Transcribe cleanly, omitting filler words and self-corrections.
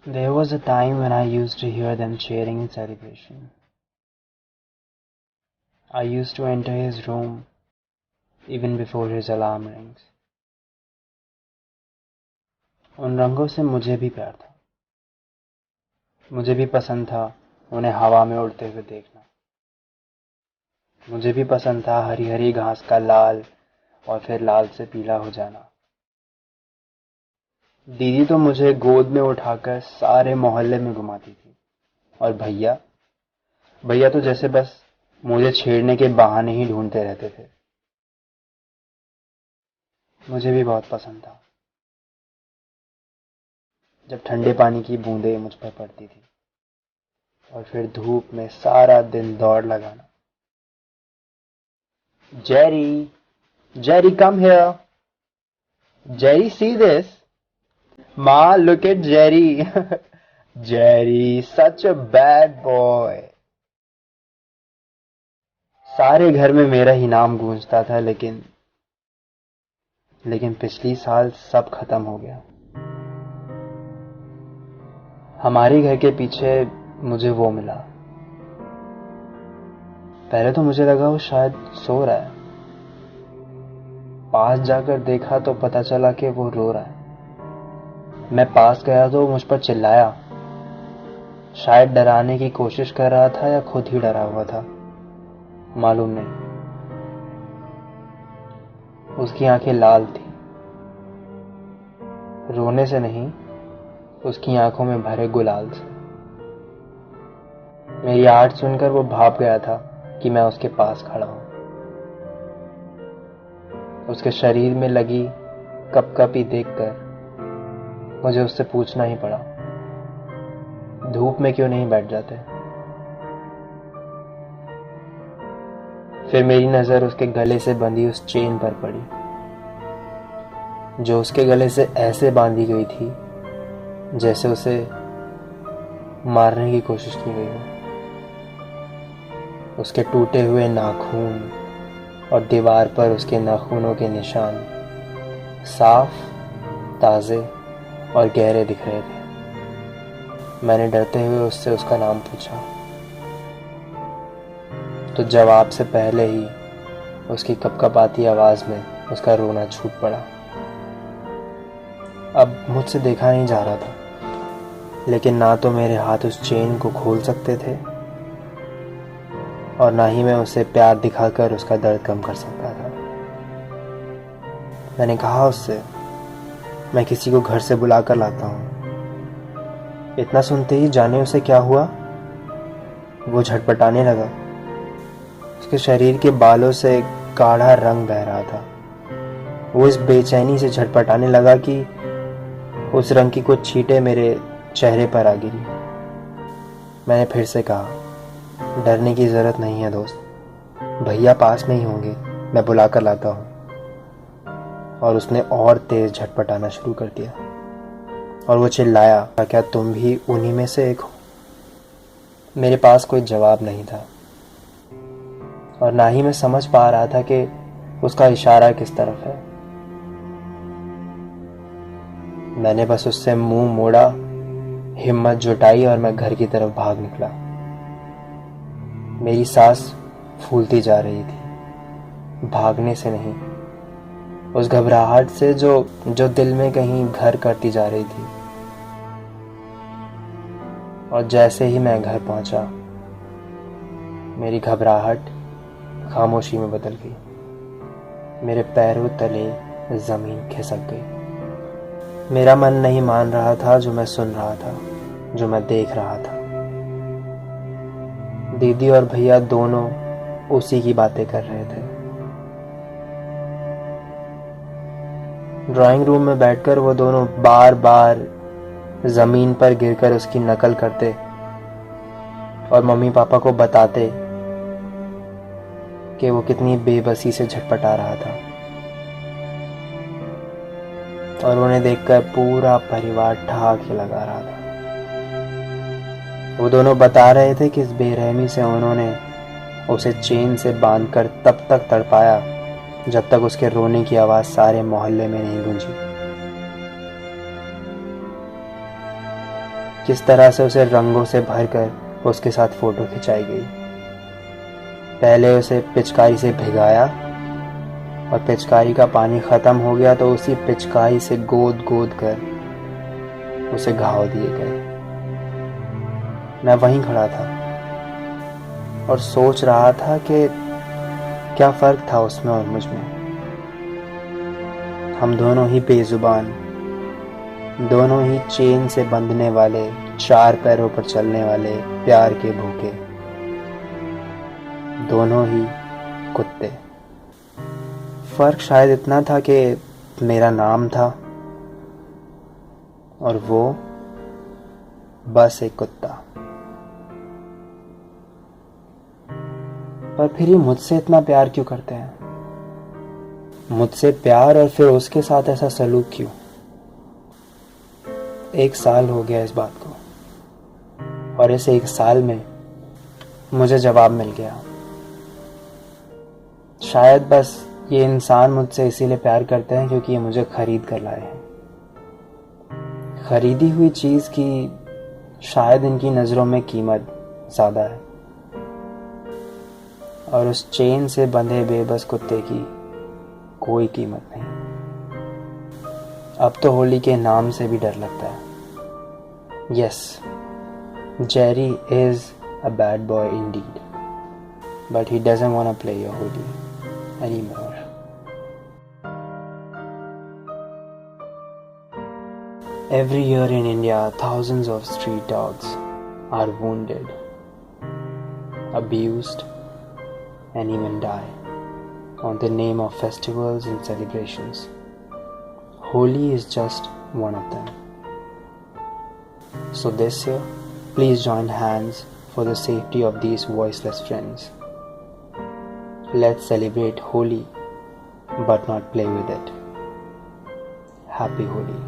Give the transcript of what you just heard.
There was a time when I used to hear them cheering in celebration. I used to enter his room even before his alarm rings. उन रंगों से मुझे भी प्यार था. मुझे भी पसंद था उन्हें हवा में उड़ते हुए देखना. मुझे भी पसंद था हरी हरी घास का लाल और फिर लाल से पीला हो जाना. दीदी तो मुझे गोद में उठाकर सारे मोहल्ले में घुमाती थी. और भैया भैया तो जैसे बस मुझे छेड़ने के बहाने ही ढूंढते रहते थे. मुझे भी बहुत पसंद था जब ठंडे पानी की बूंदें मुझ पर पड़ती थी और फिर धूप में सारा दिन दौड़ लगाना. Jerry, Jerry, come here. Jerry, see this. Ma, look at Jerry. Jerry, such a bad boy. सारे घर में मेरा ही नाम गूंजता था, लेकिन पिछली साल सब खत्म हो गया. हमारे घर के पीछे मुझे वो मिला. पहले तो मुझे लगा वो शायद सो रहा है. पास जाकर देखा तो पता चला कि वो रो रहा है. मैं पास गया तो मुझ पर चिल्लाया. शायद डराने की कोशिश कर रहा था या खुद ही डरा हुआ था, मालूम नहीं. उसकी आंखें लाल थी. रोने से नहीं, उसकी आंखों में भरे गुलाल से. मेरी आहट सुनकर वो भाप गया था कि मैं उसके पास खड़ा हूं. उसके शरीर में लगी कपकपी देखकर मुझे उससे पूछना ही पड़ा, धूप में क्यों नहीं बैठ जाते. फिर मेरी नजर उसके गले से बंधी उस चेन पर पड़ी, जो उसके गले से ऐसे बांधी गई थी जैसे उसे मारने की कोशिश की गई हो. उसके टूटे हुए नाखून और दीवार पर उसके नाखूनों के निशान साफ, ताजे और गहरे दिख रहे थे. मैंने डरते हुए उससे उसका नाम पूछा, तो जवाब से पहले ही उसकी कपकपाती आवाज में उसका रोना छूट पड़ा. अब मुझसे देखा नहीं जा रहा था, लेकिन ना तो मेरे हाथ उस चेन को खोल सकते थे और ना ही मैं उसे प्यार दिखाकर उसका दर्द कम कर सकता था. मैंने कहा उससे, मैं किसी को घर से बुला कर लाता हूं. इतना सुनते ही जाने उसे क्या हुआ, वो झटपटाने लगा. उसके शरीर के बालों से गाढ़ा रंग बह रहा था. वो इस बेचैनी से झटपटाने लगा कि उस रंग की कुछ छींटें मेरे चेहरे पर आ गिरी. मैंने फिर से कहा, डरने की जरूरत नहीं है दोस्त, भैया पास में ही होंगे, मैं बुला कर लाता हूं. और उसने और तेज झटपटाना शुरू कर दिया और वो चिल्लाया, क्या तुम भी उन्हीं में से एक हो. मेरे पास कोई जवाब नहीं था और ना ही मैं समझ पा रहा था कि उसका इशारा किस तरफ है. मैंने बस उससे मुंह मोड़ा, हिम्मत जुटाई और मैं घर की तरफ भाग निकला. मेरी सांस फूलती जा रही थी, भागने से नहीं, उस घबराहट से जो दिल में कहीं घर करती जा रही थी. और जैसे ही मैं घर पहुंचा, मेरी घबराहट खामोशी में बदल गई. मेरे पैरों तले जमीन खिसक गई. मेरा मन नहीं मान रहा था जो मैं सुन रहा था, जो मैं देख रहा था. दीदी और भैया दोनों उसी की बातें कर रहे थे. ड्राइंग रूम में बैठकर वो दोनों बार बार जमीन पर गिरकर उसकी नकल करते और मम्मी पापा को बताते कि वो कितनी बेबसी से झटपटा रहा था. और उन्हें देखकर पूरा परिवार ठहाके लगा रहा था. वो दोनों बता रहे थे कि इस बेरहमी से उन्होंने उसे चेन से बांधकर तब तक तड़पाया जब तक उसके रोने की आवाज सारे मोहल्ले में नहीं गूंजी. किस तरह से उसे रंगों से भरकर उसके साथ फोटो खिंचाई गई। पहले उसे पिचकारी से भिगाया और पिचकारी का पानी खत्म हो गया तो उसी पिचकारी से गोद गोद कर उसे घाव दिए गए। मैं वहीं खड़ा था और सोच रहा था कि क्या फर्क था उसमें और मुझ में। हम दोनों ही बेजुबान, दोनों ही चेन से बंधने वाले, 4 पैरों पर चलने वाले प्यार के भूखे, दोनों ही कुत्ते। फर्क शायद इतना था कि मेरा नाम था और वो बस एक कुत्ता। पर फिर ये मुझसे इतना प्यार क्यों करते हैं? मुझसे प्यार और फिर उसके साथ ऐसा सलूक क्यों? 1 साल हो गया इस बात को और इस 1 साल में मुझे जवाब मिल गया। शायद बस ये इंसान मुझसे इसीलिए प्यार करते हैं क्योंकि ये मुझे खरीद कर लाए हैं। खरीदी हुई चीज की शायद इनकी नजरों में कीमत ज्यादा है और उस चेन से बंधे बेबस कुत्ते की कोई कीमत नहीं। अब तो होली के नाम से भी डर लगता है। Yes, Jerry is a bad boy indeed, but he doesn't want to play your Holi anymore. Every year in India, thousands of street dogs are wounded, abused, and even die on the name of festivals and celebrations. Holi is just one of them. So this year, please join hands for the safety of these voiceless friends. Let's celebrate Holi, but not play with it. Happy Holi.